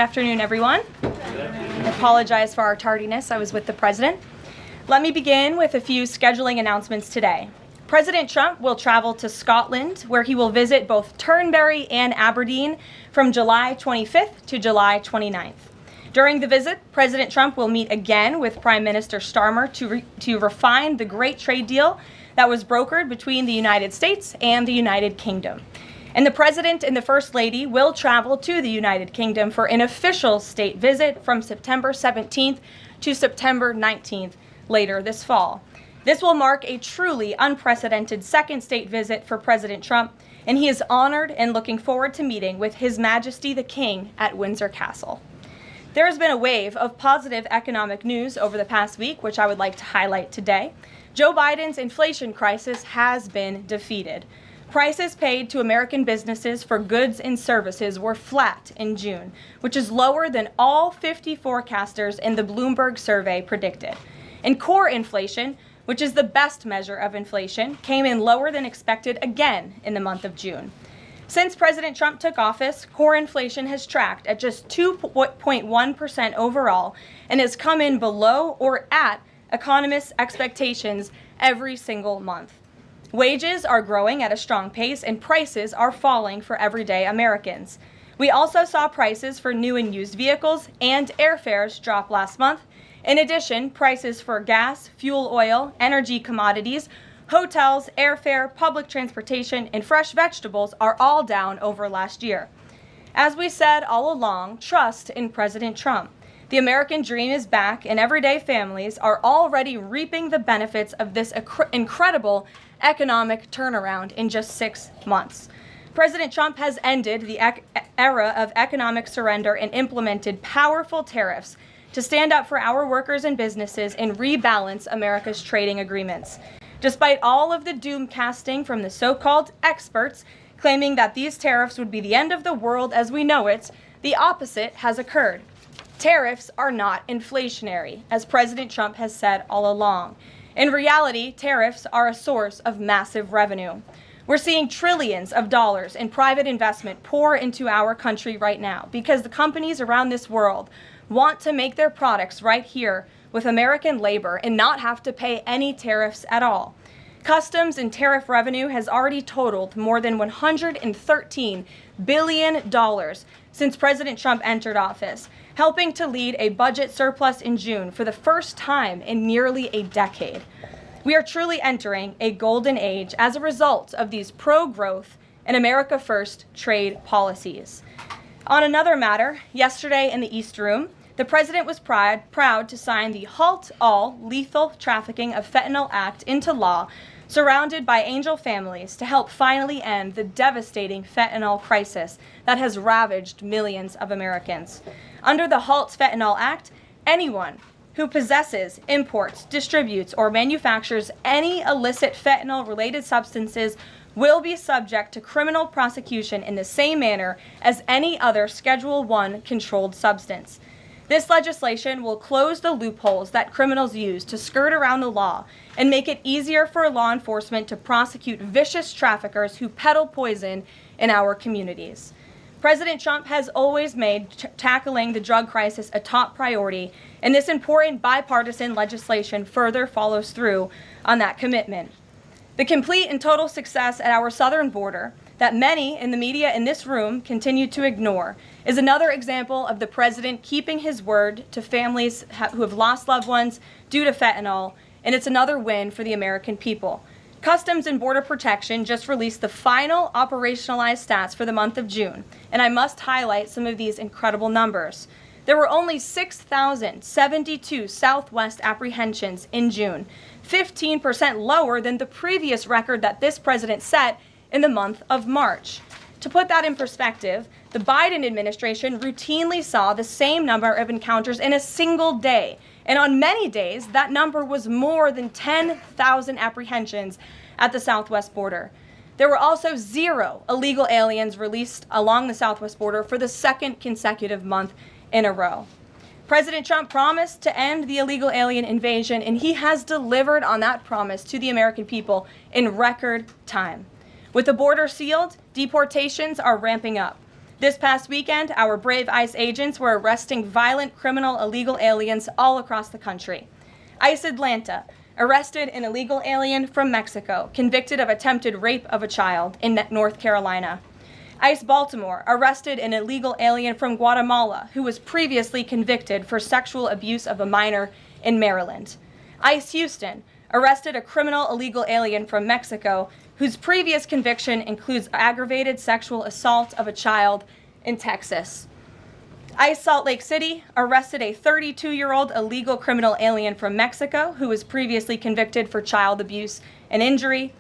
Afternoon, everyone. I apologize for our tardiness. I was with the president. Let me begin with a few scheduling announcements today. President Trump will travel to Scotland, where he will visit both Turnberry and Aberdeen from July 25th to July 29th. During the visit, President Trump will meet again with Prime Minister Starmer to refine the great trade deal that was brokered between the United States and the United Kingdom. And the President and the First Lady will travel to the United Kingdom for an official state visit from September 17th to September 19th later this fall. This will mark a truly unprecedented second state visit for President Trump, and he is honored and looking forward to meeting with His Majesty the King at Windsor Castle. There has been a wave of positive economic news over the past week, which I would like to highlight today. Joe Biden's inflation crisis has been defeated. Prices paid to American businesses for goods and services were flat in June, which is lower than all 50 forecasters in the Bloomberg survey predicted. And core inflation, which is the best measure of inflation, came in lower than expected again in the month of June. Since President Trump took office, core inflation has tracked at just 2.1% overall and has come in below or at economists' expectations every single month. Wages are growing at a strong pace and prices are falling for everyday Americans. We also saw prices for new and used vehicles and airfares drop last month. In addition, prices for gas, fuel oil, energy commodities, hotels, airfare, public transportation, and fresh vegetables are all down over last year. As we said all along, trust in President Trump. The American dream is back, and everyday families are already reaping the benefits of this incredible economic turnaround in just 6 months. President Trump has ended the era of economic surrender and implemented powerful tariffs to stand up for our workers and businesses and rebalance America's trading agreements. Despite all of the doom casting from the so-called experts claiming that these tariffs would be the end of the world as we know it, the opposite has occurred. Tariffs are not inflationary, as President Trump has said all along. In reality, tariffs are a source of massive revenue. We're seeing trillions of dollars in private investment pour into our country right now because the companies around this world want to make their products right here with American labor and not have to pay any tariffs at all. Customs and tariff revenue has already totaled more than $113 billion since President Trump entered office, helping to lead a budget surplus in June for the first time in nearly a decade. We are truly entering a golden age as a result of these pro-growth and America First trade policies. On another matter, yesterday in the East Room, the president was proud to sign the Halt All Lethal Trafficking of Fentanyl Act into law, surrounded by angel families to help finally end the devastating fentanyl crisis that has ravaged millions of Americans. Under the Halt Fentanyl Act, anyone who possesses, imports, distributes, or manufactures any illicit fentanyl-related substances will be subject to criminal prosecution in the same manner as any other Schedule I controlled substance. This legislation will close the loopholes that criminals use to skirt around the law and make it easier for law enforcement to prosecute vicious traffickers who peddle poison in our communities. President Trump has always made tackling the drug crisis a top priority, and this important bipartisan legislation further follows through on that commitment. The complete and total success at our southern border that many in the media in this room continue to ignore is another example of the president keeping his word to families who have lost loved ones due to fentanyl, and it's another win for the American people. Customs and Border Protection just released the final operationalized stats for the month of June, and I must highlight some of these incredible numbers. There were only 6,072 Southwest apprehensions in June, 15% lower than the previous record that this president set in the month of March. To put that in perspective, the Biden administration routinely saw the same number of encounters in a single day, and on many days, that number was more than 10,000 apprehensions at the Southwest border. There were also 0 illegal aliens released along the Southwest border for the second consecutive month in a row. President Trump promised to end the illegal alien invasion, and he has delivered on that promise to the American people in record time. With the border sealed, deportations are ramping up. This past weekend, our brave ICE agents were arresting violent criminal illegal aliens all across the country. ICE Atlanta arrested an illegal alien from Mexico, convicted of attempted rape of a child in North Carolina. ICE Baltimore arrested an illegal alien from Guatemala who was previously convicted for sexual abuse of a minor in Maryland. ICE Houston arrested a criminal illegal alien from Mexico whose previous conviction includes aggravated sexual assault of a child in Texas. ICE Salt Lake City arrested a 32-year-old illegal criminal alien from Mexico who was previously convicted for child abuse and injury.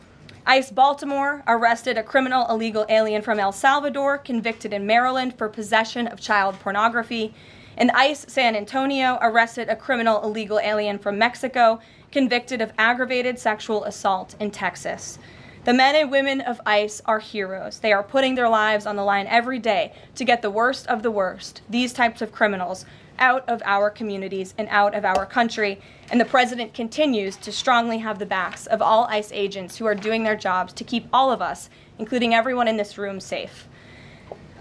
ICE Baltimore arrested a criminal illegal alien from El Salvador convicted in Maryland for possession of child pornography. And ICE San Antonio arrested a criminal illegal alien from Mexico convicted of aggravated sexual assault in Texas. The men and women of ICE are heroes. They are putting their lives on the line every day to get the worst of the worst, these types of criminals, out of our communities and out of our country. And the president continues to strongly have the backs of all ICE agents who are doing their jobs to keep all of us, including everyone in this room, safe.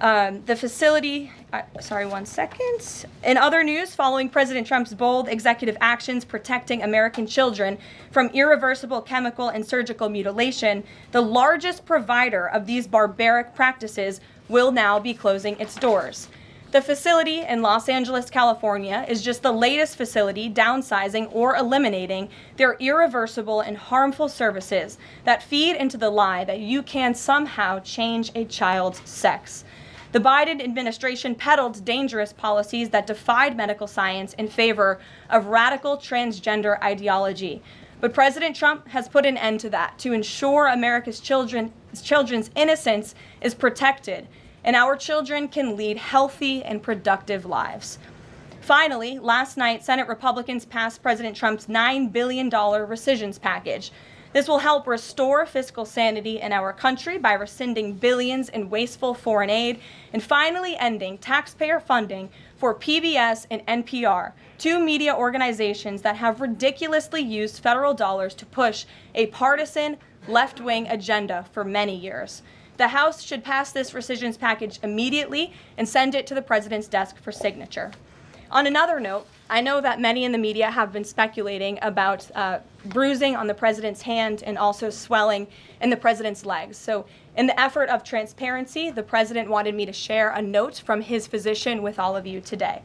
The facility, one second. In other news, following President Trump's bold executive actions protecting American children from irreversible chemical and surgical mutilation, the largest provider of these barbaric practices will now be closing its doors. The facility in Los Angeles, California, is just the latest facility downsizing or eliminating their irreversible and harmful services that feed into the lie that you can somehow change a child's sex. The Biden administration peddled dangerous policies that defied medical science in favor of radical transgender ideology. But President Trump has put an end to that to ensure America's children's innocence is protected and our children can lead healthy and productive lives. Finally, last night, Senate Republicans passed President Trump's $9 billion recisions package. This will help restore fiscal sanity in our country by rescinding billions in wasteful foreign aid and finally ending taxpayer funding for PBS and NPR, two media organizations that have ridiculously used federal dollars to push a partisan left-wing agenda for many years. The House should pass this rescissions package immediately and send it to the president's desk for signature. On another note, I know that many in the media have been speculating about bruising on the president's hand and also swelling in the president's legs. So in the effort of transparency, the president wanted me to share a note from his physician with all of you today.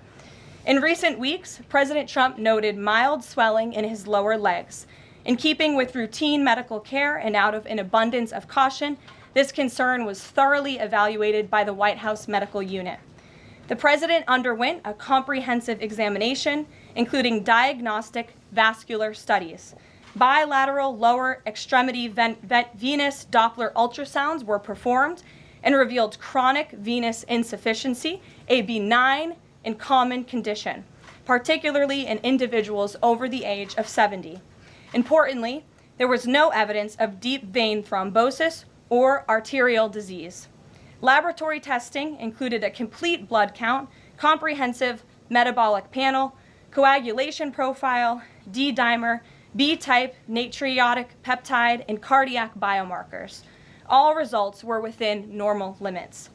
In recent weeks, President Trump noted mild swelling in his lower legs. In keeping with routine medical care and out of an abundance of caution, this concern was thoroughly evaluated by the White House medical unit. The president underwent a comprehensive examination, including diagnostic vascular studies. Bilateral lower extremity venous Doppler ultrasounds were performed and revealed chronic venous insufficiency, a benign and common condition, particularly in individuals over the age of 70. Importantly, there was no evidence of deep vein thrombosis or arterial disease. Laboratory testing included a complete blood count, comprehensive metabolic panel, coagulation profile, D-dimer, B-type natriuretic peptide, and cardiac biomarkers. All results were within normal limits.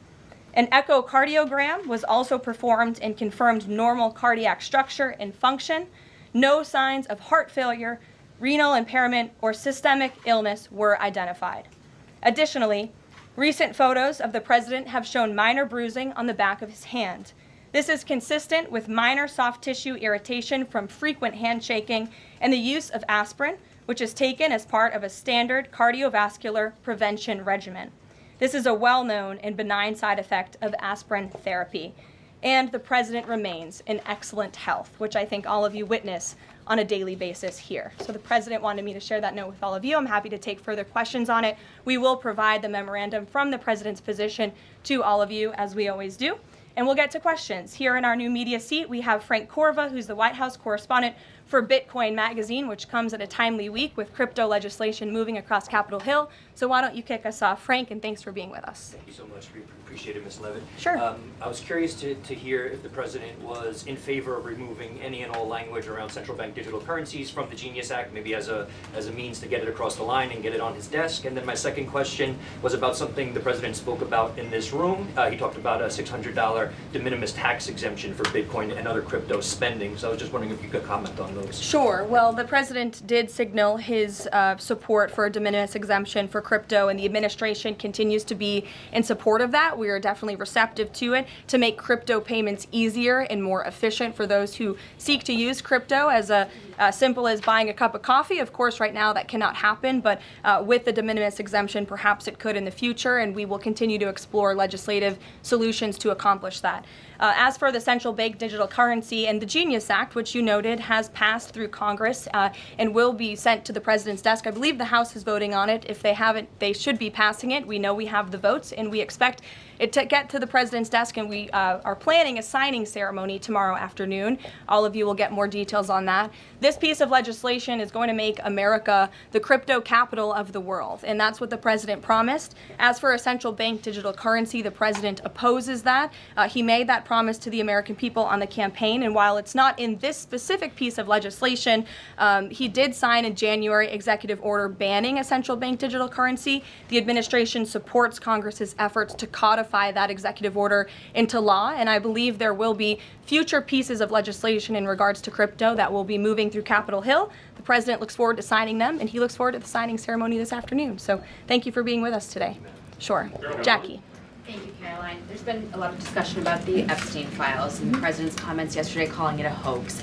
An echocardiogram was also performed and confirmed normal cardiac structure and function. No signs of heart failure, renal impairment, or systemic illness were identified. Additionally, recent photos of the president have shown minor bruising on the back of his hand. This is consistent with minor soft tissue irritation from frequent handshaking and the use of aspirin, which is taken as part of a standard cardiovascular prevention regimen. This is a well-known and benign side effect of aspirin therapy. And the president remains in excellent health, which I think all of you witness on a daily basis here. So the president wanted me to share that note with all of you. I'm happy to take further questions on it. We will provide the memorandum from the president's physician to all of you, as we always do. And we'll get to questions. Here in our new media seat, we have Frank Corva, who's the White House correspondent for Bitcoin Magazine, which comes at a timely week with crypto legislation moving across Capitol Hill. So why don't you kick us off, Frank, and thanks for being with us. Thank you so much. We appreciate it, Ms. Leavitt. Sure. I was curious to hear if the President was in favor of removing any and all language around central bank digital currencies from the Genius Act, maybe as a means to get it across the line and get it on his desk. And then my second question was about something the President spoke about in this room. He talked about a $600 de minimis tax exemption for Bitcoin and other crypto spending. So I was just wondering if you could comment on those. Sure. Well, the President did signal his support for a de minimis exemption for crypto, and the administration continues to be in support of that. We are definitely receptive to it to make crypto payments easier and more efficient for those who seek to use crypto as simple as buying a cup of coffee. Of course, right now that cannot happen, but with the de minimis exemption, perhaps it could in the future, and we will continue to explore legislative solutions to accomplish that. As for the central bank digital currency and the Genius Act, which you noted has passed through Congress and will be sent to the President's desk. I believe the House is voting on it. If they haven't, they should be passing it. We know we have the votes, and we expect it to get to the President's desk, and we are planning a signing ceremony tomorrow afternoon. All of you will get more details on that. This piece of legislation is going to make America the crypto capital of the world, and that's what the President promised. As for a central bank digital currency, the President opposes that. He made that promise to the American people on the campaign, and while it's not in this specific piece of legislation, he did sign a January executive order banning a central bank digital currency. The administration supports Congress's efforts to codify that executive order into law, and I believe there will be future pieces of legislation in regards to crypto that will be moving through Capitol Hill. The President looks forward to signing them, and he looks forward to the signing ceremony this afternoon. So thank you for being with us today. Sure. Jackie. Thank you, Karoline. There's been a lot of discussion about the Epstein files and the President's comments yesterday calling it a hoax.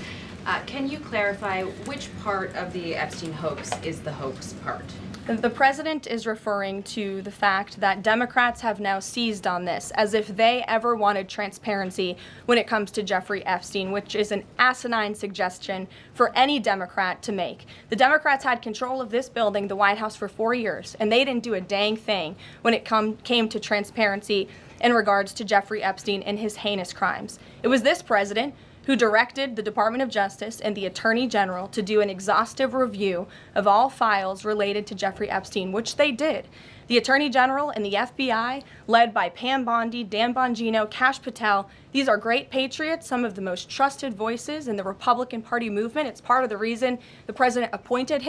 Can you clarify which part of the Epstein hoax is the hoax part? The President is referring to the fact that Democrats have now seized on this as if they ever wanted transparency when it comes to Jeffrey Epstein, which is an asinine suggestion for any Democrat to make. The Democrats had control of this building, the White House, for 4 years, and they didn't do a dang thing when it came to transparency in regards to Jeffrey Epstein and his heinous crimes. It was this President who directed the Department of Justice and the Attorney General to do an exhaustive review of all files related to Jeffrey Epstein, which they did. The Attorney General and the FBI, led by Pam Bondi, Dan Bongino, Kash Patel, these are great patriots, some of the most trusted voices in the Republican Party movement. It's part of the reason the President appointed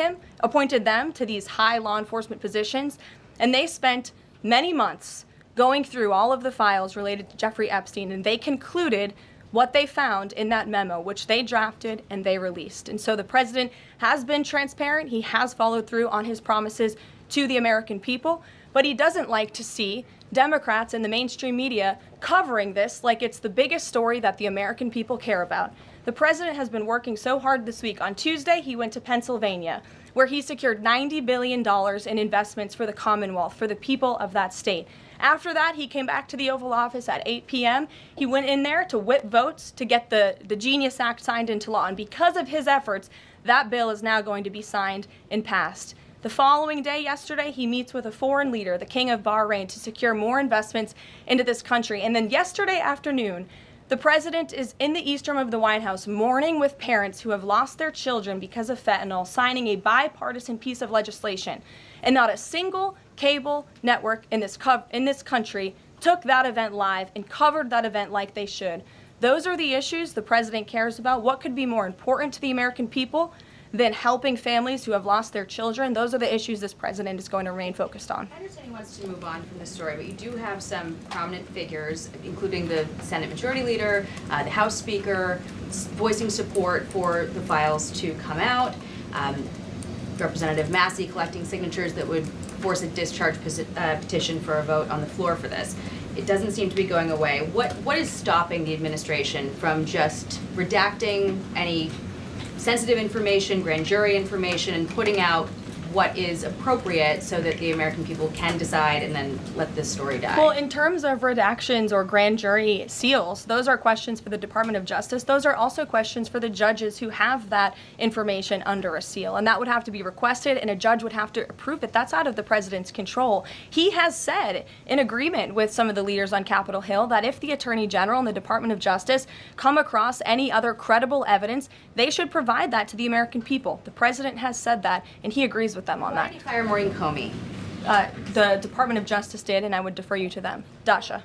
them to these high law enforcement positions, and they spent many months going through all of the files related to Jeffrey Epstein, and they concluded what they found in that memo, which they drafted and they released. And so the President has been transparent. He has followed through on his promises to the American people, but he doesn't like to see Democrats and the mainstream media covering this like it's the biggest story that the American people care about. The President has been working so hard this week. On Tuesday, he went to Pennsylvania, where he secured $90 billion in investments for the Commonwealth, for the people of that state. After that, he came back to the Oval Office at 8 p.m. He went in there to whip votes to get the Genius Act signed into law. And because of his efforts, that bill is now going to be signed and passed. The following day, yesterday, he meets with a foreign leader, the King of Bahrain, to secure more investments into this country. And then yesterday afternoon, the President is in the East Room of the White House mourning with parents who have lost their children because of fentanyl, signing a bipartisan piece of legislation. And not a single cable network in this country took that event live and covered that event like they should. Those are the issues the President cares about. What could be more important to the American people than helping families who have lost their children? Those are the issues this President is going to remain focused on. I understand he wants to move on from this story, but you do have some prominent figures, including the Senate Majority Leader, the House Speaker, voicing support for the files to come out. Representative Massey collecting signatures that would force a discharge petition for a vote on the floor for this. It doesn't seem to be going away. What is stopping the administration from just redacting any sensitive information, grand jury information, and putting out what is appropriate so that the American people can decide and then let this story die? Well, in terms of redactions or grand jury seals, those are questions for the Department of Justice. Those are also questions for the judges who have that information under a seal. And that would have to be requested, and a judge would have to approve it. That's out of the president's control. He has said, in agreement with some of the leaders on Capitol Hill, that if the Attorney General and the Department of Justice come across any other credible evidence, they should provide that to the American people. The president has said that, and he agrees with them on Why that. did you fire Maureen Comey? The Department of Justice did, and I would defer you to them. Dasha.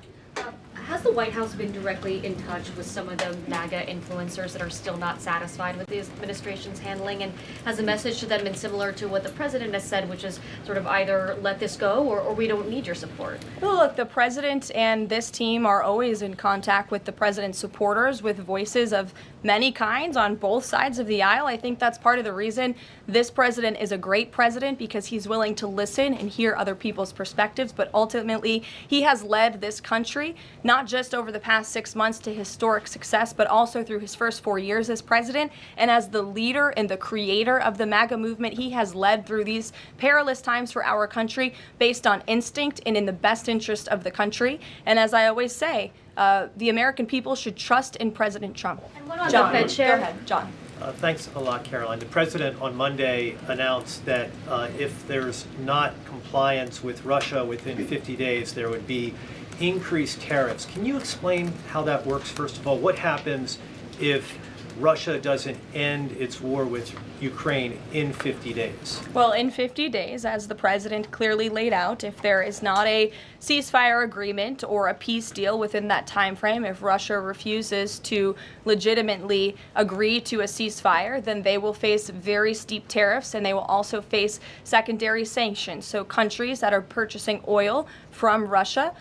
Has the White House been directly in touch with some of the MAGA influencers that are still not satisfied with the administration's handling? And has the message to them been similar to what the president has said, which is sort of either let this go or we don't need your support? Well, look, the president and this team are always in contact with the president's supporters, with voices of many kinds on both sides of the aisle. I think that's part of the reason this president is a great president, because he's willing to listen and hear other people's perspectives. But ultimately, he has led this country, not just over the past 6 months to historic success, but also through his first 4 years as president. And as the leader and the creator of the MAGA movement, he has led through these perilous times for our country based on instinct and in the best interest of the country. And as I always say, the American people should trust in President Trump. And what on John, the Fed chair? Go ahead, John. Thanks a lot, Caroline. The president on Monday announced that if there's not compliance with Russia within 50 days, there would be increased tariffs. Can you explain how that works, first of all? What happens if Russia doesn't end its war with Ukraine in 50 days? Well, in 50 days, as the president clearly laid out, if there is not a ceasefire agreement or a peace deal within that time frame, if Russia refuses to legitimately agree to a ceasefire, then they will face very steep tariffs, and they will also face secondary sanctions. So countries that are purchasing oil from Russia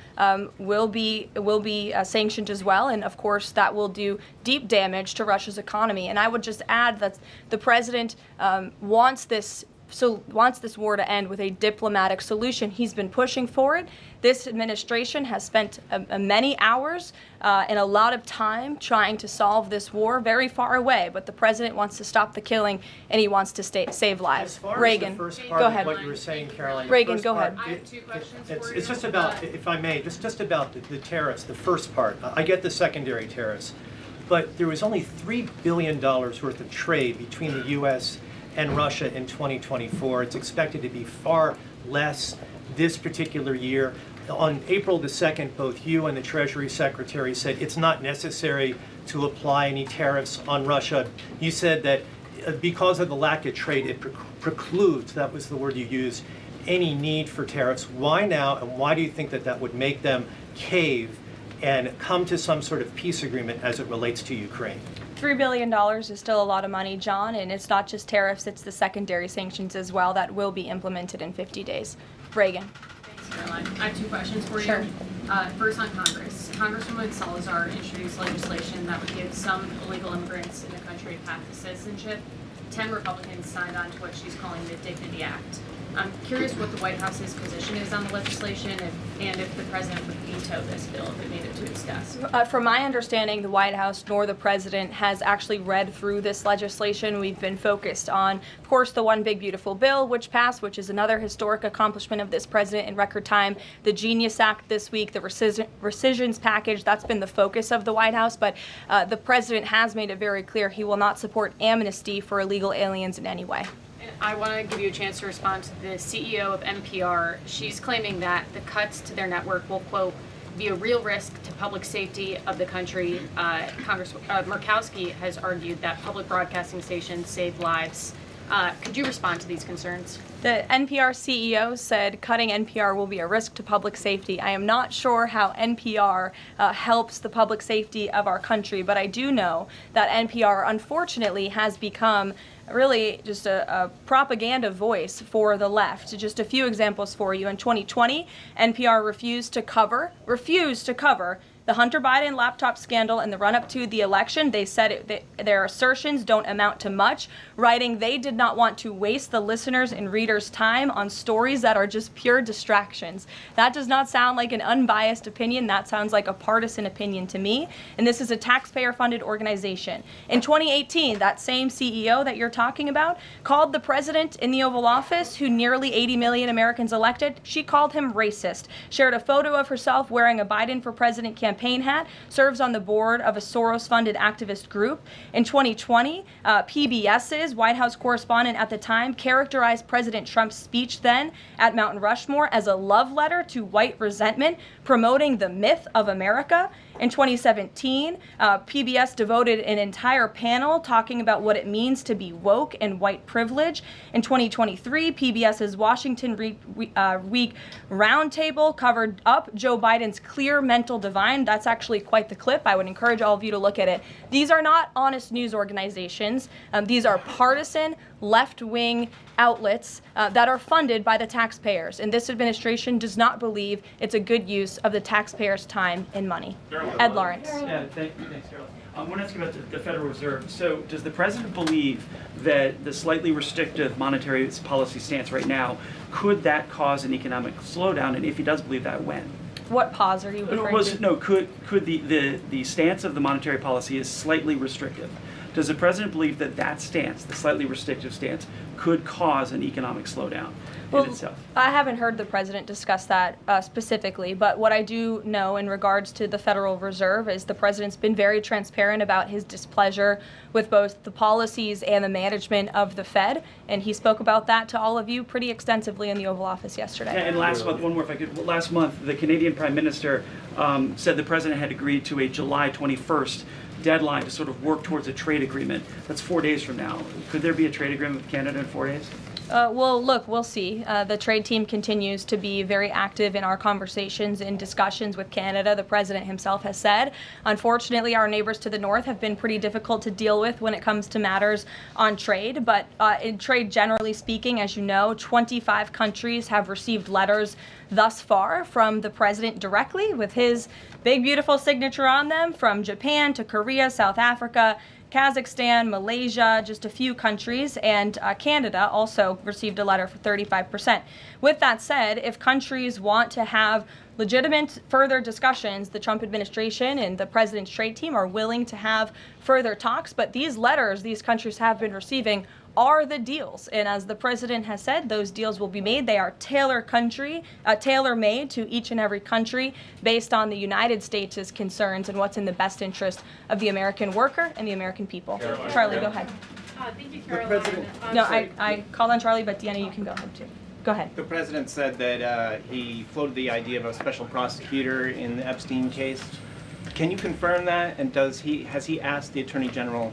will be sanctioned as well, and of course that will do deep damage to Russia's economy. And I would just add that the president wants this war to end with a diplomatic solution. He's been pushing for it. This administration has spent many hours and a lot of time trying to solve this war very far away, but the president wants to stop the killing, and he wants to save lives. As far Reagan, as the first part go of ahead. what you were saying, Caroline. the Reagan, first go part, ahead. I have two questions for you. It's just about, if I may, just about the tariffs, the first part. I get the secondary tariffs, but there was only $3 billion worth of trade between the U.S. and Russia in 2024. It's expected to be far less this particular year. On April the 2nd, both you and the Treasury Secretary said it's not necessary to apply any tariffs on Russia. You said that because of the lack of trade, it precludes, that was the word you used, any need for tariffs. Why now, and why do you think that that would make them cave and come to some sort of peace agreement as it relates to Ukraine? $3 billion is still a lot of money, John, and it's not just tariffs, it's the secondary sanctions as well that will be implemented in 50 days. Reagan. Thanks, Caroline. I have two questions for you. Sure. First on Congress. Congresswoman Salazar introduced legislation that would give some illegal immigrants in the country a path to citizenship. 10 Republicans signed on to what she's calling the Dignity Act. I'm curious what the White House's position is on the legislation and if the president would veto this bill if it made it to its desk. From my understanding, the White House nor the president has actually read through this legislation. We've been focused on, of course, the One Big Beautiful Bill, which passed, which is another historic accomplishment of this president in record time. The Genius Act this week, the recisions package, that's been the focus of the White House. But the president has made it very clear he will not support amnesty for illegal aliens in any way. I want to give you a chance to respond to the CEO of NPR. She's claiming that the cuts to their network will, quote, be a real risk to public safety of the country. Congressman Murkowski has argued that public broadcasting stations save lives. Could you respond to these concerns? The NPR CEO said cutting NPR will be a risk to public safety. I am not sure how NPR helps the public safety of our country, but I do know that NPR, unfortunately, has become really just a propaganda voice for the left. Just a few examples for you. In 2020, NPR refused to cover The Hunter Biden laptop scandal and the run-up to the election, they said their assertions don't amount to much, writing they did not want to waste the listeners' and readers' time on stories that are just pure distractions. That does not sound like an unbiased opinion. That sounds like a partisan opinion to me. And this is a taxpayer-funded organization. In 2018, that same CEO that you're talking about called the president in the Oval Office, who nearly 80 million Americans elected, she called him racist, shared a photo of herself wearing a Biden for president campaign hat, serves on the board of a Soros-funded activist group. In 2020, PBS's White House correspondent at the time characterized President Trump's speech then at Mount Rushmore as a love letter to white resentment, promoting the myth of America. In 2017, PBS devoted an entire panel talking about what it means to be woke and white privilege. In 2023, PBS's Washington Week roundtable covered up Joe Biden's clear mental divide. That's actually quite the clip. I would encourage all of you to look at it. These are not honest news organizations. These are partisan, left-wing outlets that are funded by the taxpayers. And this administration does not believe it's a good use of the taxpayers' time and money. Ed Lawrence. Yeah, thanks, Carol. I want to ask you about the Federal Reserve. So does the president believe that the slightly restrictive monetary policy stance right now, could that cause an economic slowdown? And if he does believe that, when? What pause are you referring to? No, could the stance of the monetary policy is slightly restrictive? Does the president believe that that stance, the slightly restrictive stance, could cause an economic slowdown in itself? I haven't heard the president discuss that specifically, but what I do know in regards to the Federal Reserve is the president's been very transparent about his displeasure with both the policies and the management of the Fed, and he spoke about that to all of you pretty extensively in the Oval Office yesterday. And last month, one more if I could, last month the Canadian Prime Minister said the president had agreed to a July 21st deadline to sort of work towards a trade agreement. That's 4 days from now. Could there be a trade agreement with Canada in 4 days? Well, look, we'll see. The trade team continues to be very active in our conversations and discussions with Canada. The president himself has said, unfortunately, our neighbors to the north have been pretty difficult to deal with when it comes to matters on trade. But in trade, generally speaking, as you know, 25 countries have received letters thus far from the president directly with his big, beautiful signature on them, from Japan to Korea, South Africa, Kazakhstan, Malaysia, just a few countries, and Canada also received a letter for 35%. With that said, if countries want to have legitimate further discussions, the Trump administration and the president's trade team are willing to have further talks, but these letters these countries have been receiving are the deals. And as the president has said, those deals will be made. They are tailor-made to each and every country based on the United States' concerns and what's in the best interest of the American worker and the American people. Charlie, go ahead. Thank you, Caroline. No, I called on Charlie, but Deanna, you can go ahead too. Go ahead. The president said that he floated the idea of a special prosecutor in the Epstein case. Can you confirm that? And has he asked the Attorney General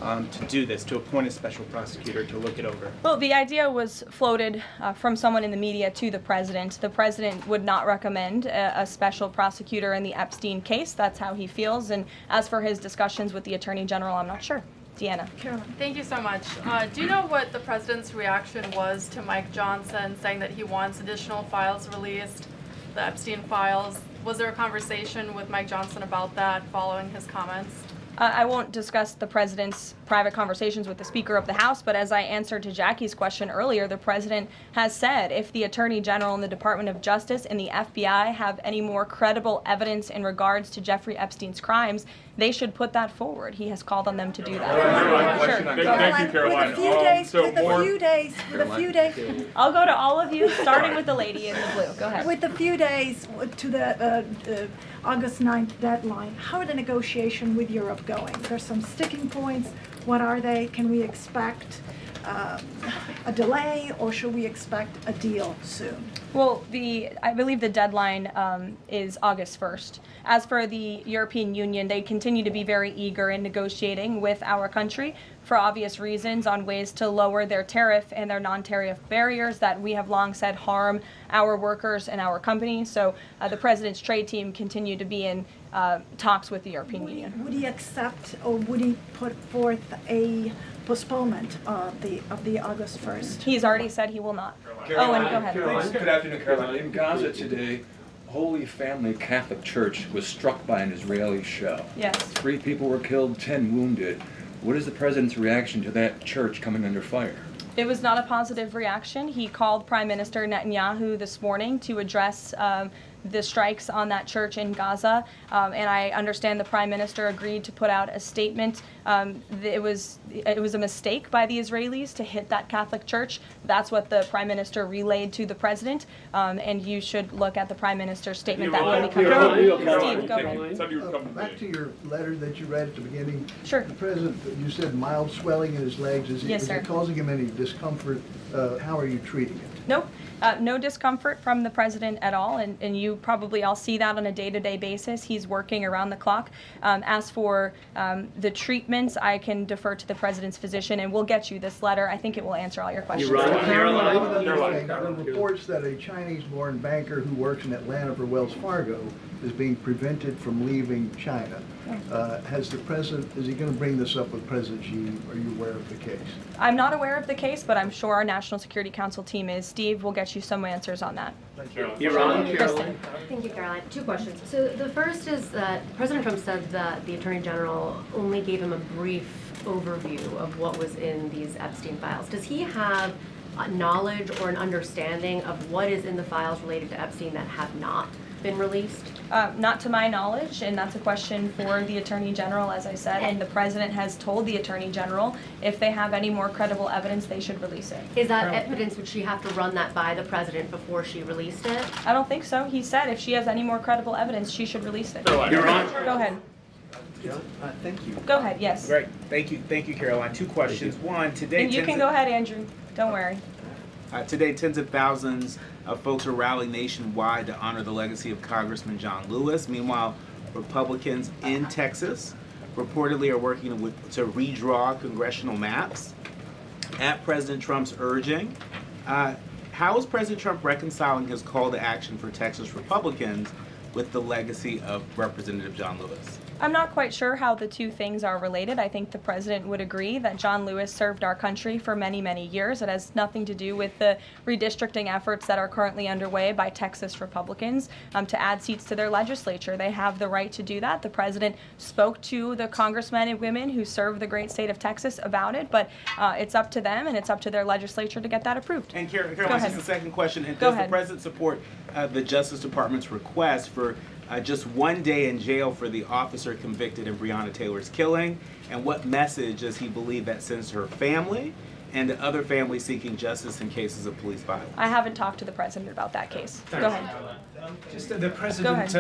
to do this, to appoint a special prosecutor to look it over? Well, the idea was floated from someone in the media to the president. The president would not recommend a special prosecutor in the Epstein case. That's how he feels. And as for his discussions with the Attorney General, I'm not sure. Deanna. Caroline. Thank you so much. Do you know what the president's reaction was to Mike Johnson saying that he wants additional files released, the Epstein files? Was there a conversation with Mike Johnson about that following his comments? I won't discuss the president's private conversations with the Speaker of the House, but as I answered to Jackie's question earlier, the president has said if the Attorney General and the Department of Justice and the FBI have any more credible evidence in regards to Jeffrey Epstein's crimes, they should put that forward. He has called on them to do that. Sure. Thank you, Caroline. With a few days. I'll go to all of you, starting with the lady in the blue. Go ahead. With a few days to the August 9th deadline, how are the negotiations with Europe going? There's some sticking points. What are they? Can we expect a delay, or should we expect a deal soon? Well, I believe the deadline is August 1st. As for the European Union, they continue to be very eager in negotiating with our country for obvious reasons on ways to lower their tariff and their non-tariff barriers that we have long said harm our workers and our companies. So the president's trade team continue to be in talks with the European Union. Would he accept, or would he put forth a postponement of the August 1st? He's already said he will not. Caroline, Owen, go ahead. Caroline, good afternoon, Caroline. In Gaza today, Holy Family Catholic Church was struck by an Israeli shell. Yes. 3 people were killed, 10 wounded. What is the president's reaction to that church coming under fire? It was not a positive reaction. He called Prime Minister Netanyahu this morning to address the strikes on that church in Gaza, and I understand the Prime Minister agreed to put out a statement. It was a mistake by the Israelis to hit that Catholic church. That's what the Prime Minister relayed to the President, and you should look at the Prime Minister's statement that will be coming out. Steve, go ahead. Back to your letter that you read at the beginning. Sure. The President, you said mild swelling in his legs. Yes, sir. Is it causing him any discomfort? How are you treating it? Nope. No discomfort from the President at all, and you probably all see that on a day-to-day basis. He's working around the clock. As for the treatments, I can defer to the President's physician, and we'll get you this letter. I think it will answer all your questions. There are reports that a Chinese-born banker who works in Atlanta for Wells Fargo is being prevented from leaving China. Has the President, is he going to bring this up with President Xi? Are you aware of the case? I'm not aware of the case, but I'm sure our National Security Council team is. Steve will get you some answers on that. Caroline. Thank you, Caroline. 2 questions. So the first is that President Trump said that the Attorney General only gave him a brief overview of what was in these Epstein files. Does he have knowledge or an understanding of what is in the files related to Epstein that have not been released? Not to my knowledge, and that's a question for the Attorney General, as I said, and the President has told the Attorney General if they have any more credible evidence, they should release it. Is that evidence, would she have to run that by the President before she released it? I don't think so. He said if she has any more credible evidence, she should release it. You're on. Go ahead. Thank you. Go ahead, yes. Great. Thank you, Caroline. 2 questions. One, today. And you can go ahead, Andrew. Don't worry. Today, tens of thousands of folks are rallying nationwide to honor the legacy of Congressman John Lewis. Meanwhile, Republicans in Texas reportedly are working to redraw congressional maps at President Trump's urging. How is President Trump reconciling his call to action for Texas Republicans with the legacy of Representative John Lewis? I'm not quite sure how the 2 things are related. I think the President would agree that John Lewis served our country for many, many years. It has nothing to do with the redistricting efforts that are currently underway by Texas Republicans to add seats to their legislature. They have the right to do that. The President spoke to the congressmen and women who serve the great state of Texas about it, but it's up to them and it's up to their legislature to get that approved. And Caroline, just a second question. And Go does ahead. the President support the Justice Department's request for just 1 day in jail for the officer convicted in Breonna Taylor's killing? And what message does he believe that sends to her family and to other families seeking justice in cases of police violence? I haven't talked to the President about that case. Go ahead. Just the President,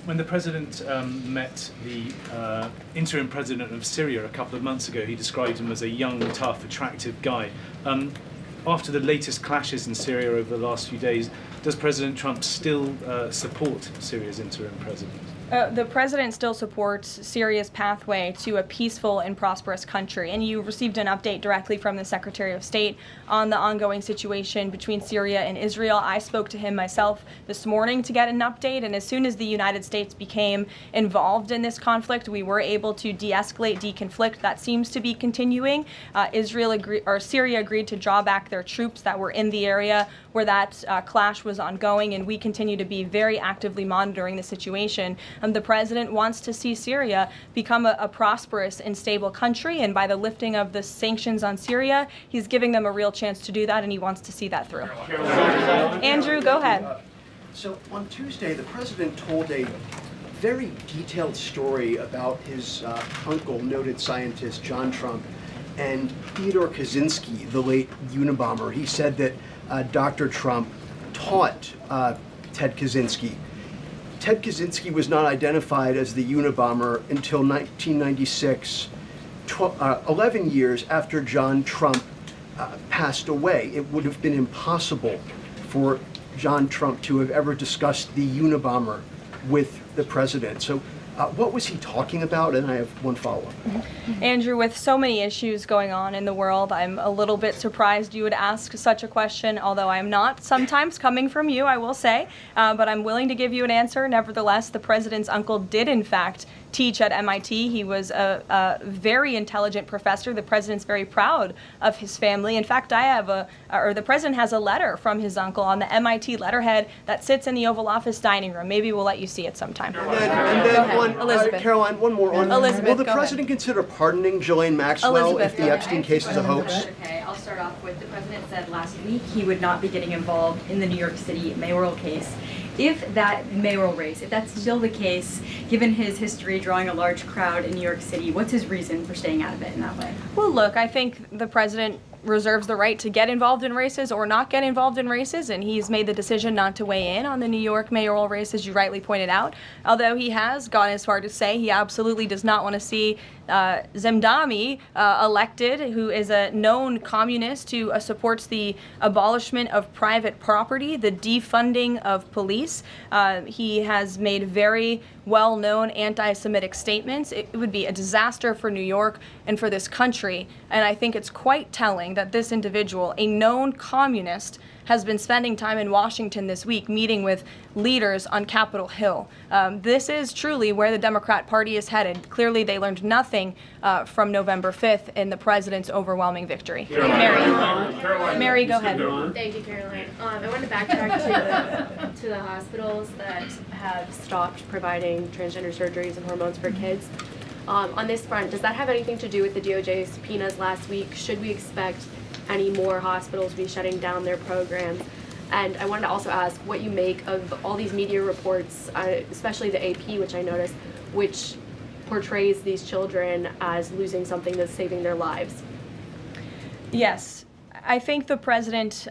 when the President met the interim President of Syria a couple of months ago, he described him as a young, tough, attractive guy. After the latest clashes in Syria over the last few days, does President Trump still support Syria's interim president? The President still supports Syria's pathway to a peaceful and prosperous country, and you received an update directly from the Secretary of State on the ongoing situation between Syria and Israel. I spoke to him myself this morning to get an update, and as soon as the United States became involved in this conflict, we were able to de-escalate, deconflict. That seems to be continuing. Syria agreed to draw back their troops that were in the area where that clash was ongoing, and we continue to be very actively monitoring the situation. The President wants to see Syria become a prosperous and stable country, and by the lifting of the sanctions on Syria, he's giving them a real chance to do that, and he wants to see that through. Andrew, go ahead. So on Tuesday, the President told a very detailed story about his uncle, noted scientist John Trump, and Theodore Kaczynski, the late Unabomber. He said that Dr. Trump taught Ted Kaczynski. Ted Kaczynski was not identified as the Unabomber until 1996, 11 years after John Trump passed away. It would have been impossible for John Trump to have ever discussed the Unabomber with the president. So what was he talking about? And I have one follow-up. Andrew, with so many issues going on in the world, I'm a little bit surprised you would ask such a question, although I'm not sometimes coming from you, I will say, but I'm willing to give you an answer. Nevertheless, the president's uncle did, in fact, teach at MIT. He was a very intelligent professor. The president's very proud of his family. In fact, the president has a letter from his uncle on the MIT letterhead that sits in the Oval Office dining room. Maybe we'll let you see it sometime. And then Elizabeth. Caroline, one more on Elizabeth, will the go president consider pardoning Ghislaine Maxwell Elizabeth, if the Epstein case is a hoax? Okay, I'll start off with the president said last week he would not be getting involved in the New York City mayoral case. If that mayoral race, if that's still the case, given his history drawing a large crowd in New York City, what's his reason for staying out of it in that way? Well, look, I think the president reserves the right to get involved in races or not get involved in races, and he's made the decision not to weigh in on the New York mayoral race, as you rightly pointed out, although he has gone as far to say he absolutely does not want to see Zemdami elected, who is a known communist who supports the abolishment of private property, the defunding of police. He has made very well-known anti-Semitic statements. It would be a disaster for New York and for this country, and I think it's quite telling that this individual, a known communist, has been spending time in Washington this week meeting with leaders on Capitol Hill. This is truly where the Democrat Party is headed. Clearly, they learned nothing from November 5th in the president's overwhelming victory. Mary, go ahead. Thank you, Caroline. I want to backtrack to the hospitals that have stopped providing transgender surgeries and hormones for kids. On this front, does that have anything to do with the DOJ's subpoenas last week? Should we expect any more hospitals to be shutting down their programs? And I wanted to also ask what you make of all these media reports, especially the AP, which I noticed, which portrays these children as losing something that's saving their lives. Yes, I think the president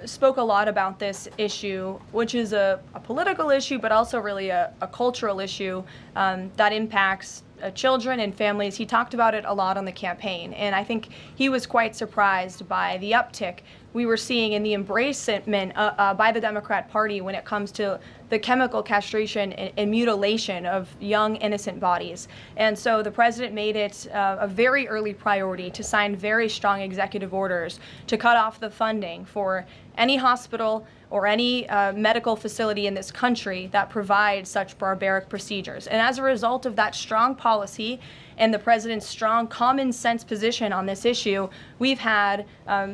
spoke a lot about this issue, which is a political issue, but also really a cultural issue that impacts children and families. He talked about it a lot on the campaign, and I think he was quite surprised by the uptick we were seeing in the embracement by the Democrat Party when it comes to the chemical castration and mutilation of young, innocent bodies. And so the president made it a very early priority to sign very strong executive orders to cut off the funding for any hospital or any medical facility in this country that provides such barbaric procedures. And as a result of that strong policy and the president's strong common sense position on this issue, we've had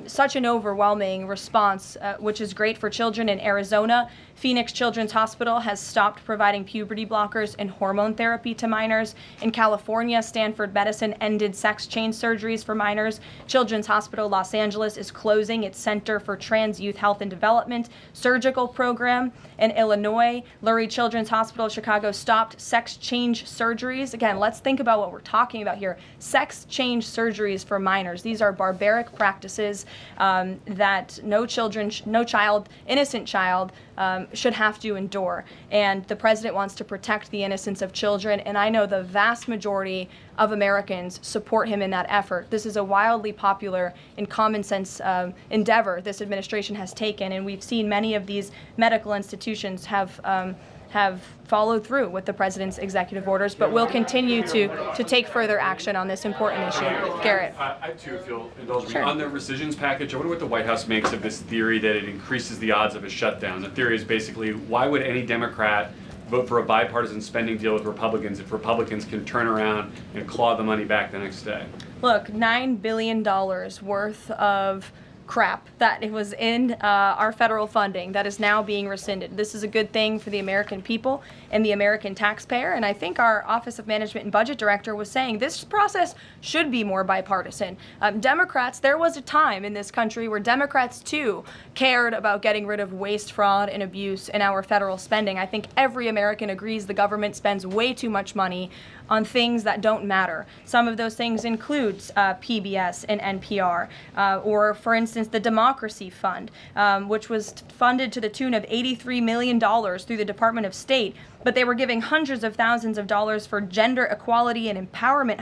such an overwhelming response, which is great for children in Arizona. Phoenix Children's Hospital has stopped providing puberty blockers and hormone therapy to minors. In California, Stanford Medicine ended sex change surgeries for minors. Children's Hospital Los Angeles is closing its Center for Trans Youth Health and Development surgical program. In Illinois, Lurie Children's Hospital Chicago stopped sex change surgeries. Again, let's think about what we're talking about here. Sex change surgeries for minors. These are barbaric practices that no child, innocent child, should have to endure. And the president wants to protect the innocence of children, and I know the vast majority of Americans support him in that effort. This is a wildly popular and common sense endeavor this administration has taken, and we've seen many of these medical institutions have followed through with the president's executive orders, but will continue to take further action on this important issue. Garrett. I too, if you'll indulge me. Sure. On the recisions package, I wonder what the White House makes of this theory that it increases the odds of a shutdown. The theory is basically, why would any Democrat vote for a bipartisan spending deal with Republicans if Republicans can turn around and claw the money back the next day? Look, $9 billion worth of crap that it was in our federal funding that is now being rescinded. This is a good thing for the American people and the American taxpayer, and I think our Office of Management and Budget Director was saying this process should be more bipartisan. Democrats, there was a time in this country where Democrats too cared about getting rid of waste, fraud, and abuse in our federal spending. I think every American agrees the government spends way too much money on things that don't matter. Some of those things include PBS and NPR, or for instance, the Democracy Fund, which was funded to the tune of $83 million through the Department of State, but they were giving hundreds of thousands of dollars for gender equality and empowerment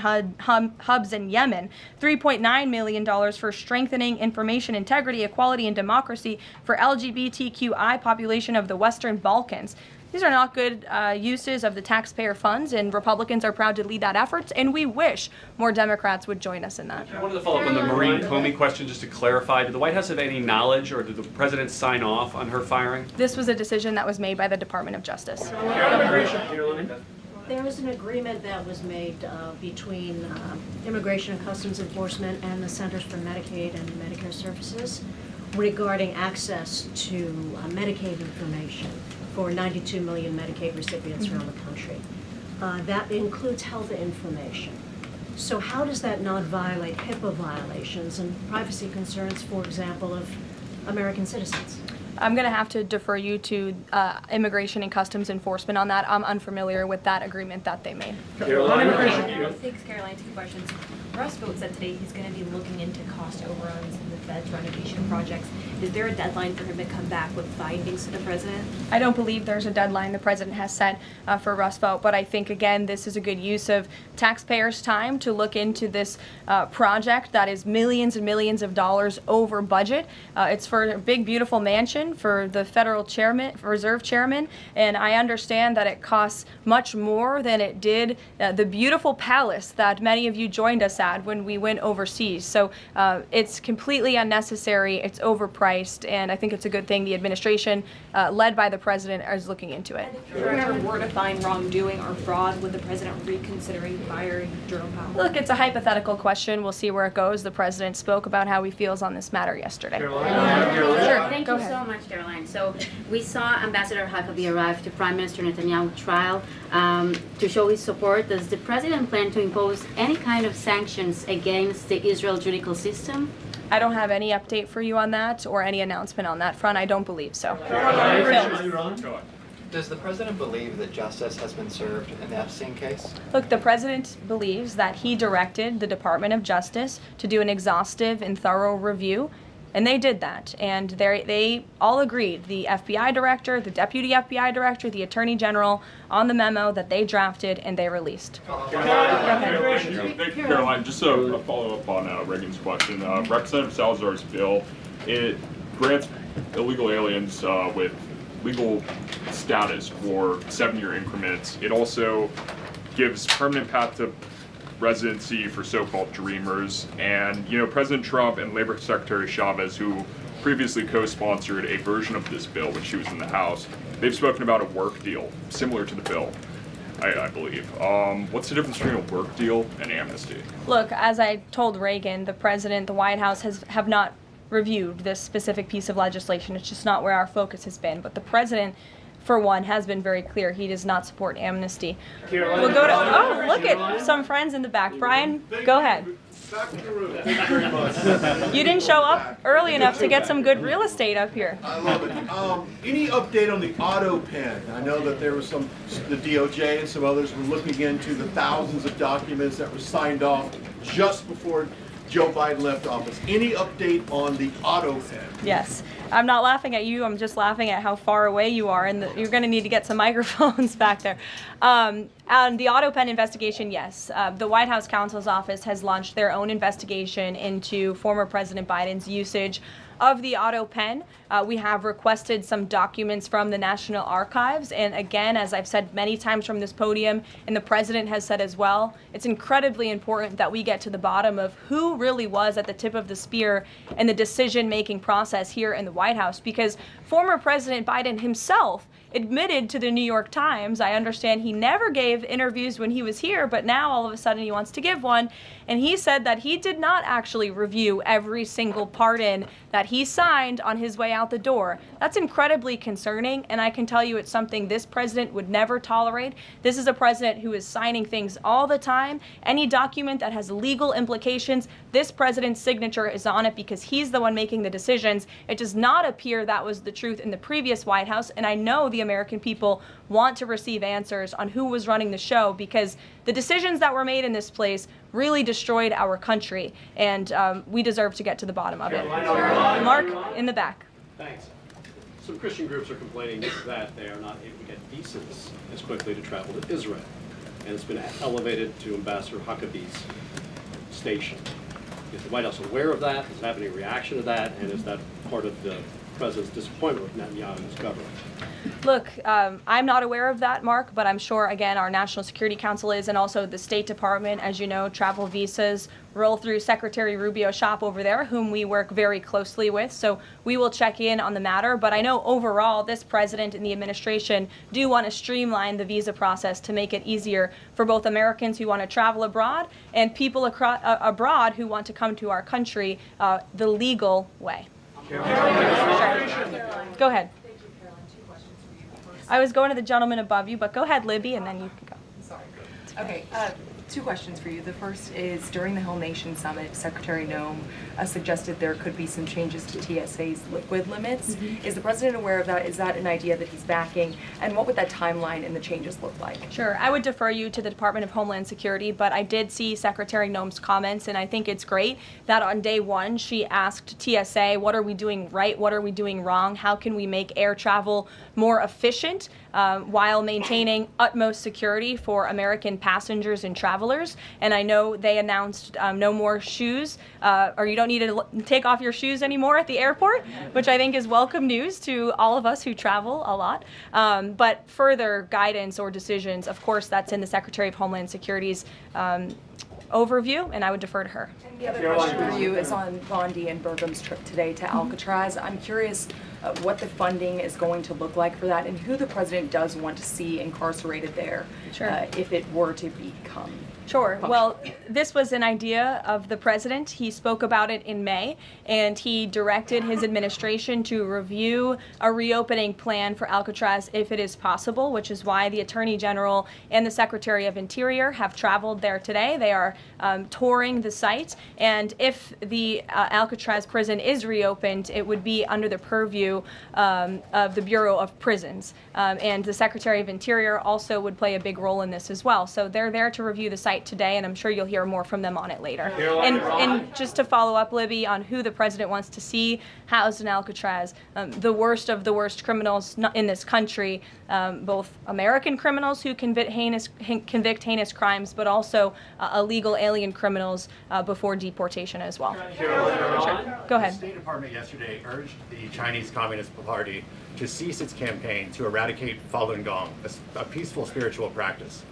hubs in Yemen, $3.9 million for strengthening information integrity, equality, and democracy for LGBTQI population of the Western Balkans. These are not good uses of the taxpayer funds, and Republicans are proud to lead that effort, and we wish more Democrats would join us in that. I wanted to follow up on the Maureen Comey question just to clarify. Did the White House have any knowledge, or did the president sign off on her firing? This was a decision that was made by the Department of Justice. There was an agreement that was made between Immigration and Customs Enforcement and the Centers for Medicaid and Medicare Services regarding access to Medicaid information for 92 million Medicaid recipients around the country. That includes health information. So how does that not violate HIPAA violations and privacy concerns, for example, of American citizens? I'm going to have to defer you to Immigration and Customs Enforcement on that. I'm unfamiliar with that agreement that they made. Thanks, Caroline. 2 questions. Russ Vought said today he's going to be looking into cost overruns in the Fed's renovation projects. Is there a deadline for him to come back with findings to the president? I don't believe there's a deadline the president has set for Russ Vought, but I think, again, this is a good use of taxpayers' time to look into this project that is millions and millions of dollars over budget. It's for a big, beautiful mansion for the federal chairman, reserve chairman, and I understand that it costs much more than it did the beautiful palace that many of you joined us at when we went overseas. So it's completely unnecessary, it's overpriced, and I think it's a good thing the administration, led by the president, is looking into it. If there ever were to find wrongdoing or fraud, would the president reconsidering firing Jerome Powell? Look, it's a hypothetical question. We'll see where it goes. The president spoke about how he feels on this matter yesterday. Sure. Thank Go you ahead. so much, Caroline. So we saw Ambassador Huckabee arrive to Prime Minister Netanyahu trial to show his support. Does the president plan to impose any kind of sanctions against the Israel judicial system? I don't have any update for you on that or any announcement on that front. I don't believe so. Does the president believe that justice has been served in the Epstein case? Look, the president believes that he directed the Department of Justice to do an exhaustive and thorough review, and they did that. And they all agreed, the FBI director, the deputy FBI director, the attorney general, on the memo that they drafted and they released. Caroline, just a follow-up on Reagan's question. Representative Salazar's bill, it grants illegal aliens with legal status for 7-year increments. It also gives permanent path to residency for so-called dreamers. And, you know, President Trump and Labor Secretary Chavez, who previously co-sponsored a version of this bill when she was in the House, they've spoken about a work deal similar to the bill, I believe. What's the difference between a work deal and amnesty? Look, as I told Reagan, the president, the White House have not reviewed this specific piece of legislation. It's just not where our focus has been. But the president, for one, has been very clear he does not support amnesty. We'll go to, oh, look at some friends in the back. Brian, go ahead. You didn't show up early enough to get some good real estate up here. I love it. Any update on the auto pen? I know that there was the DOJ and some others were looking into the thousands of documents that were signed off just before Joe Biden left office. Any update on the auto pen? Yes. I'm not laughing at you. I'm just laughing at how far away you are, and you're going to need to get some microphones back there. On the auto pen investigation, yes. The White House counsel's office has launched their own investigation into former President Biden's usage of the auto pen. We have requested some documents from the National Archives, and again, as I've said many times from this podium, and the president has said as well, it's incredibly important that we get to the bottom of who really was at the tip of the spear in the decision-making process here in the White House, because former President Biden himself admitted to the New York Times, I understand he never gave interviews when he was here, but now all of a sudden he wants to give one, and he said that he did not actually review every single pardon that he signed on his way out the door. That's incredibly concerning, and I can tell you it's something this president would never tolerate. This is a president who is signing things all the time. Any document that has legal implications, this president's signature is on it because he's the one making the decisions. It does not appear that was the truth in the previous White House, and I know the American people want to receive answers on who was running the show, because the decisions that were made in this place really destroyed our country, and we deserve to get to the bottom of it. Mark, in the back. Thanks. Some Christian groups are complaining that they are not able to get visas as quickly to travel to Israel, and it's been elevated to Ambassador Huckabee's station. Is the White House aware of that? Does it have any reaction to that? And is that part of the president's disappointment with Netanyahu's government? Look, I'm not aware of that, Mark, but I'm sure, again, our National Security Council is, and also the State Department. As you know, travel visas roll through Secretary Rubio's shop over there, whom we work very closely with. So we will check in on the matter. But I know overall, this president and the administration do want to streamline the visa process to make it easier for both Americans who want to travel abroad and people abroad who want to come to our country the legal way. Sure. Go ahead. I was going to the gentleman above you, but go ahead, Libby, and then you can go. Sorry. Okay, two questions for you. The first is, during the Whole Nation Summit, Secretary Noem suggested there could be some changes to TSA's liquid limits. Mm-hmm. Is the president aware of that? Is that an idea that he's backing? And what would that timeline and the changes look like? Sure. I would defer you to the Department of Homeland Security, but I did see Secretary Noem's comments, and I think it's great that on day one she asked TSA, what are we doing right? What are we doing wrong? How can we make air travel more efficient while maintaining utmost security for American passengers and travelers? And I know they announced no more shoes, or you don't need to take off your shoes anymore at the airport, which I think is welcome news to all of us who travel a lot. But further guidance or decisions, of course, that's in the Secretary of Homeland Security's overview, and I would defer to her. And the other question for you is on Bondi and Burgum's trip today to Alcatraz. I'm curious what the funding is going to look like for that, and who the president does want to see incarcerated there, if it were to become. Sure. Well, this was an idea of the president. He spoke about it in May, and he directed his administration to review a reopening plan for Alcatraz if it is possible, which is why the Attorney General and the Secretary of Interior have traveled there today. They are touring the site, and if the Alcatraz prison is reopened, it would be under the purview of the Bureau of Prisons, and the Secretary of Interior also would play a big role in this as well. So they're there to review the site today, and I'm sure you'll hear more from them on it later. And just to follow up, Libby, on who the president wants to see housed in Alcatraz, the worst of the worst criminals in this country, both American criminals who convict heinous crimes, but also illegal alien criminals before deportation as well. Sure. Go ahead. The State Department yesterday urged the Chinese Communist Party to cease its campaign to eradicate Falun Gong, a peaceful spiritual practice.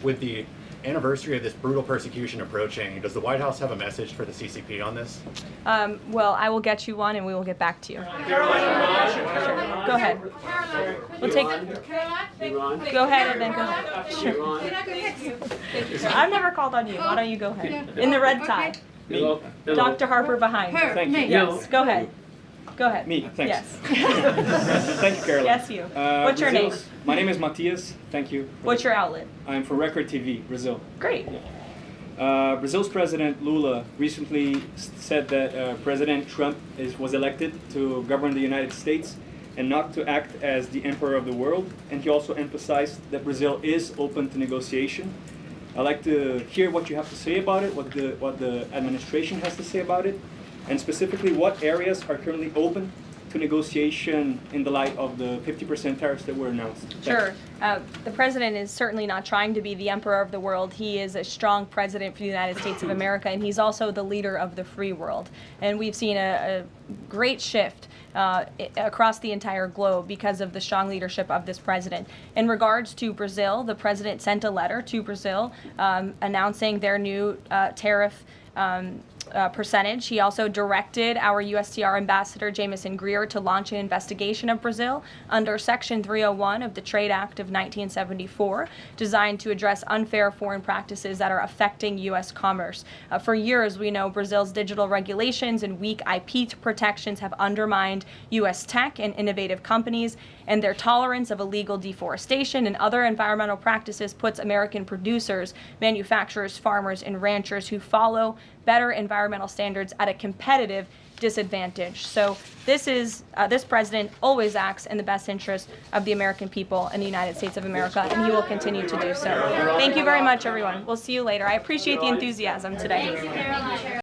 With the anniversary of this brutal persecution approaching, does the White House have a message for the CCP on this? Well, I will get you one, and we will get back to you. Sure. Go ahead. We'll take. Go ahead, and then go ahead. Sure. I've never called on you. Why don't you go ahead? In the red tie. Hello. Dr. Harper behind. Thank you. Yes. Go ahead. Go ahead. Me, thanks. Yes. Thank you, Caroline. Yes, you. What's your name? My name is Matias. Thank you. What's your outlet? I'm for Record TV, Brazil. Great. Brazil's President Lula recently said that President Trump was elected to govern the United States and not to act as the emperor of the world. And he also emphasized that Brazil is open to negotiation. I'd like to hear what you have to say about it, what the administration has to say about it, and specifically what areas are currently open to negotiation in the light of the 50% tariffs that were announced. Sure. The president is certainly not trying to be the emperor of the world. He is a strong president for the United States of America, and he's also the leader of the free world. And we've seen a great shift across the entire globe because of the strong leadership of this president. In regards to Brazil, the president sent a letter to Brazil announcing their new tariff percentage. He also directed our USTR ambassador, Jameson Greer, to launch an investigation of Brazil under Section 301 of the Trade Act of 1974, designed to address unfair foreign practices that are affecting U.S. commerce. For years, we know Brazil's digital regulations and weak IP protections have undermined U.S. tech and innovative companies, and their tolerance of illegal deforestation and other environmental practices puts American producers, manufacturers, farmers, and ranchers who follow better environmental standards at a competitive disadvantage. So this president always acts in the best interest of the American people and the United States of America, and he will continue to do so. Thank you very much, everyone. We'll see you later. I appreciate the enthusiasm today.